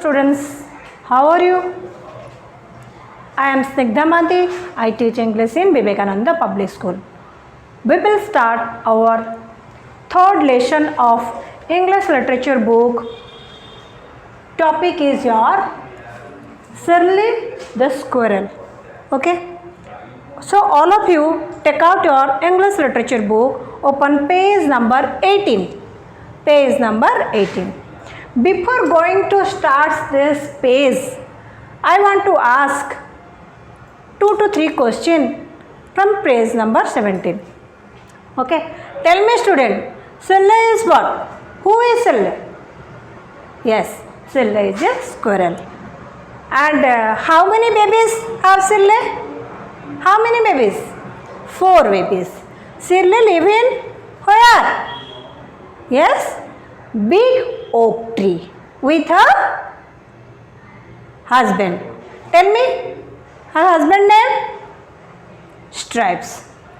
students. How are you? I am Snigdha Mati. I teach English in Vivekananda Public School. We will start our third lesson of English literature book. Topic is your Shirley the Squirrel. Okay? So all of you take out your English literature book, open page number 18. Page number 18. Before going to start this page, I want to ask 2 to 3 questions from page number 17. Okay? Tell me student, Shirley is what? Who is Shirley? Yes, Shirley is a squirrel. And how many babies have Shirley? How many babies? 4 babies. Shirley live in where? Yes, big oak tree with her husband. Tell me her husband name? Stripes.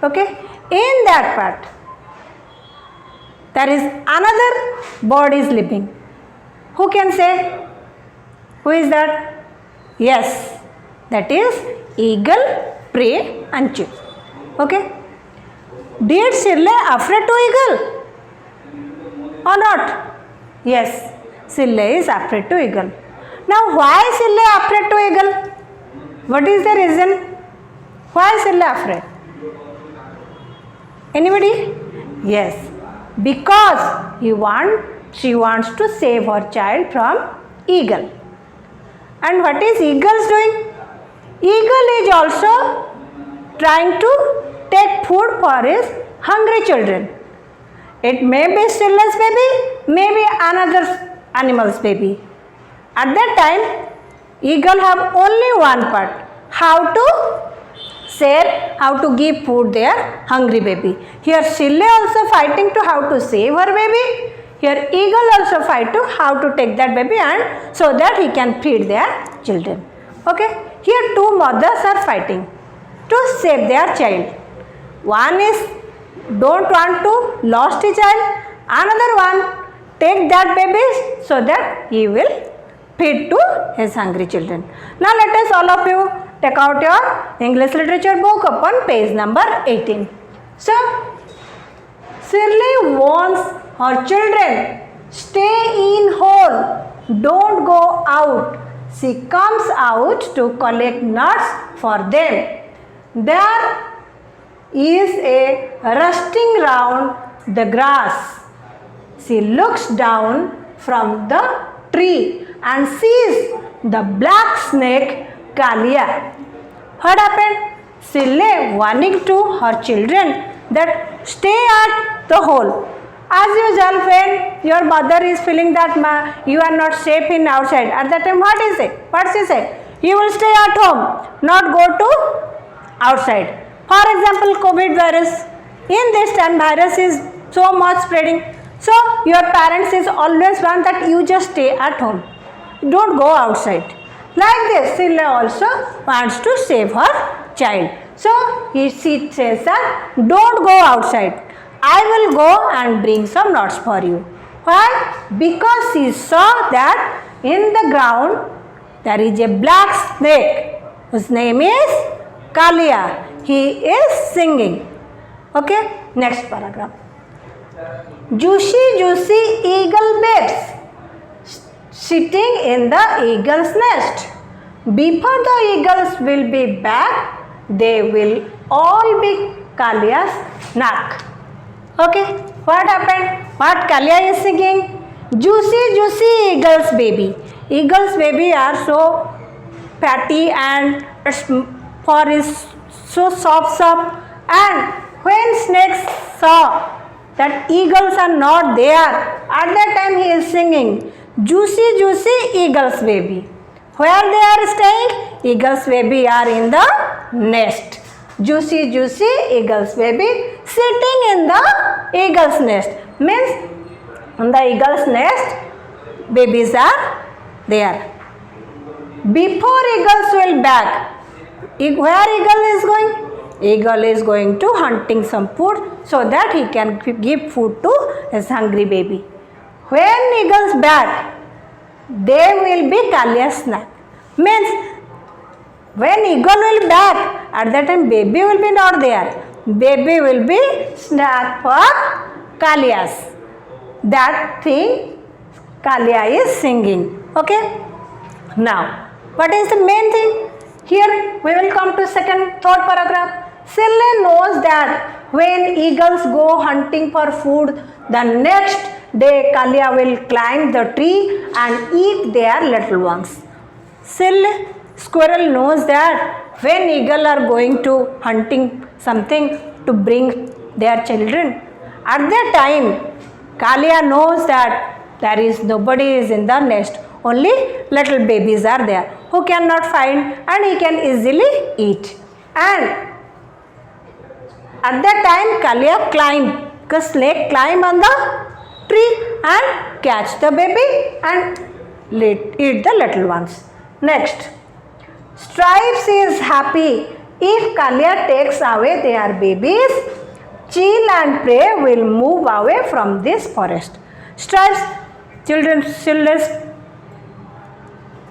Okay. In that part there is another bird is living. Who can say? Who is that? Yes, that is eagle, prey and chick. Okay. Did Shirley afraid to eagle or not? Yes, Shirley is afraid to eagle. Now why Shirley afraid to eagle? What is the reason? Why Shirley afraid? Anybody? Yes, because she wants to save her child from eagle. And what is eagle doing? Eagle is also trying to take food for his hungry children. It may be Shirley's baby, maybe another animal's baby. At that time, eagle have only one part, how to share, how to give food their hungry baby. Here Shirley also fighting to how to save her baby. Here eagle also fight to how to take that baby and so that he can feed their children. Okay. Here 2 mothers are fighting to save their child. One is don't want to lost his child. Another one take that baby so that he will feed to his hungry children. Now let us all of you take out your English literature book upon page number 18. So Shirley wants her children stay in hole, don't go out. She comes out to collect nuts for them. There is a rusting round the grass. She looks down from the tree and sees the black snake Kalia. What happened? Shirley warning to her children that stay at the hole. As usual, when your mother is feeling that you are not safe in outside, at that time what is it? What she say? You will stay at home, not go to outside. For example, COVID virus. In this time, virus is so much spreading. So, your parents is always want that you just stay at home. Don't go outside. Like this, Shirley also wants to save her child. So, she says that don't go outside. I will go and bring some nuts for you. Why? Because she saw that in the ground there is a black snake whose name is Kalia. He is singing. Okay, next paragraph. Juicy, juicy eagle babes sitting in the eagle's nest. Before the eagles will be back, they will all be Kalia's nut. Okay, what happened? What Kalia is singing? Juicy, juicy eagle's baby. Eagle's baby are so fatty and fur is so soft, and when snakes saw that eagles are not there, at that time he is singing juicy, juicy eagle's baby. Where they are staying? Eagle's baby are in the nest. Juicy, juicy eagle's baby sitting in the eagle's nest. Means in the eagle's nest, babies are there. Before eagles will back, where eagle is going? Eagle is going to hunting some food so that he can give food to his hungry baby. When eagles back, they will be Kalia's snack. Means when eagle will back, at that time baby will be not there. Baby will be snack for Kalias. That thing Kalia is singing. Okay. Now, what is the main thing? Here we will come to third paragraph. Sille knows that when eagles go hunting for food, the next day Kalia will climb the tree and eat their little ones. Sille, squirrel, knows that when eagle are going to hunting something to bring their children, at that time Kalia knows that there is nobody is in the nest, only little babies are there who cannot find and he can easily eat. And at that time Kalia climbed, because snake climb on the tree and catch the baby and eat the little ones. Next, Stripes is happy if Kalia takes away their babies. Chill and Prey will move away from this forest. Stripes, children's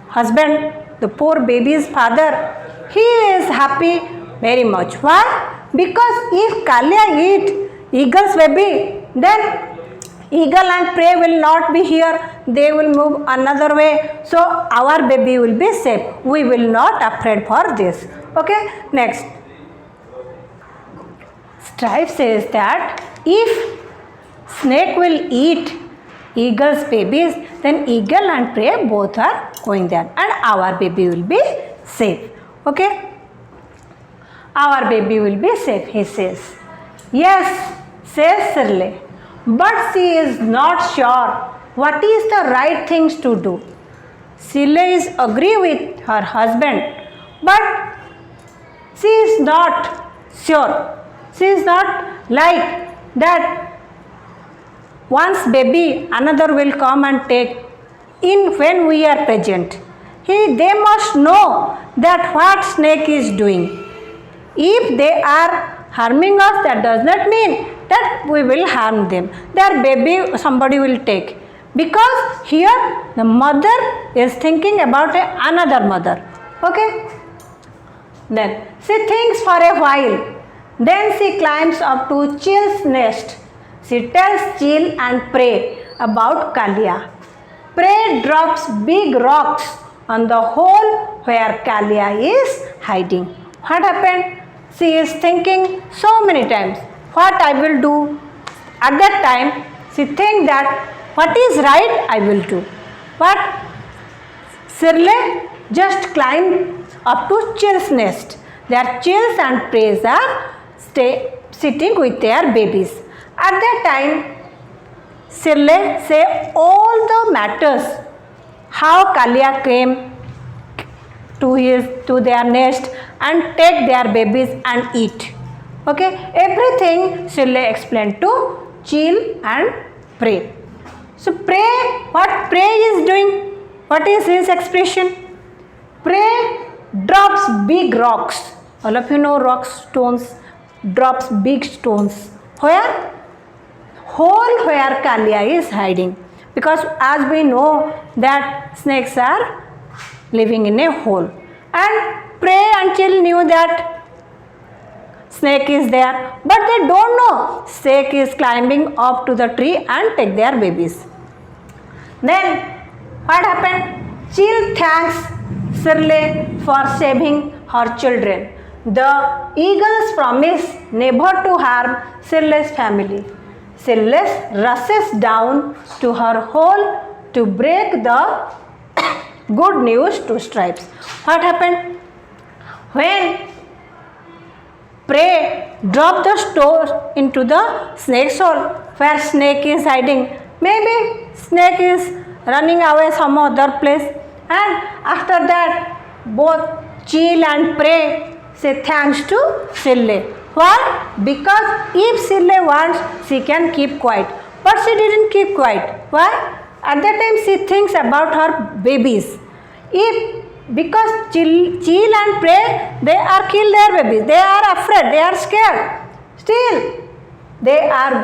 husband, the poor baby's father, he is happy very much. Why? Because if Kalia eat eagle's baby, then eagle and prey will not be here. They will move another way. So our baby will be safe. We will not afraid for this. Okay. Next. Stripe says that if snake will eat eagle's babies, then eagle and prey both are going there and our baby will be safe. Okay. Our baby will be safe, he says. Yes, says Sirle, but she is not sure what is the right things to do. Sirle is agree with her husband, but she is not sure. She is not like that once baby another will come and take in when we are present. They must know that what snake is doing. If they are harming us, that does not mean that we will harm them. Their baby somebody will take. Because here the mother is thinking about another mother. Okay. Then she thinks for a while. Then she climbs up to Chill's nest. She tells Chill and Prey about Kalia. Prey drops big rocks on the hole where Kalia is hiding. What happened? She is thinking so many times what I will do. At that time she thinks that what is right I will do. But Sirle just climbed up to Chill's nest. Their Chills and Preys are sitting with their babies. At that time Sirle say all the matters, how Kalia came to their nest and take their babies and eat. Okay, everything Sirle explained to Chill and Prey. So Prey, what Prey is doing? What is his expression? Prey drops big rocks. All of you know rocks, stones. Drops big stones. Where? Hole where Kalia is hiding. Because as we know that snakes are living in a hole. And Prey and Chill knew that snake is there. But they don't know snake is climbing up to the tree and take their babies. Then what happened? Chill thanks Sirle for saving her children. The eagles promise never to harm Sirle's family. Sirle rushes down to her hole to break the good news to Stripes. What happened? When Prey dropped the stone into the snake's hole where snake is hiding, maybe snake is running away some other place, and after that both Chill and Prey say thanks to Sirle. Why? Because if Sirle wants, she can keep quiet. But she didn't keep quiet. Why? At that time she thinks about her babies. Because Chill and Prey, they are kill their babies. They are afraid. They are scared. Still, they are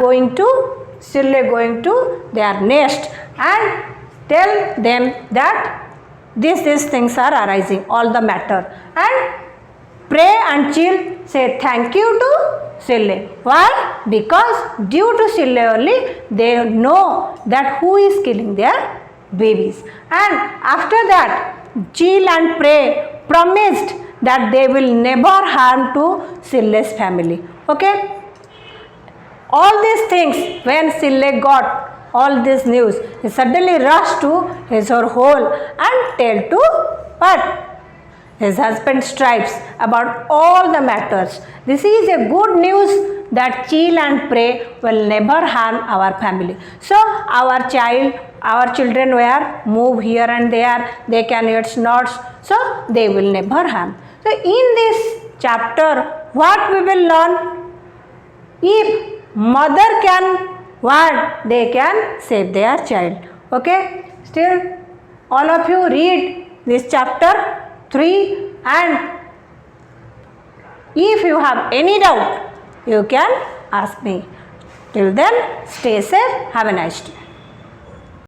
Sirle going to their nest and tell them that these things are arising, all the matter, and pray and chill say thank you to Sille. Why? Because due to Sille only they know that who is killing their babies, and after that chill and pray promised that they will never harm to Sille's family. Okay, all these things, when Sille got all this news, he suddenly rushed to his hole and tell to what? His husband's tribes about all the matters. This is a good news that chill and pray will never harm our family. So our children were move here and there, they can eat nuts, so they will never harm. So in this chapter, what we will learn? If mother can what? They can save their child. Okay, still all of you read this chapter 3, and if you have any doubt, you can ask me. Till then, stay safe. Have a nice day.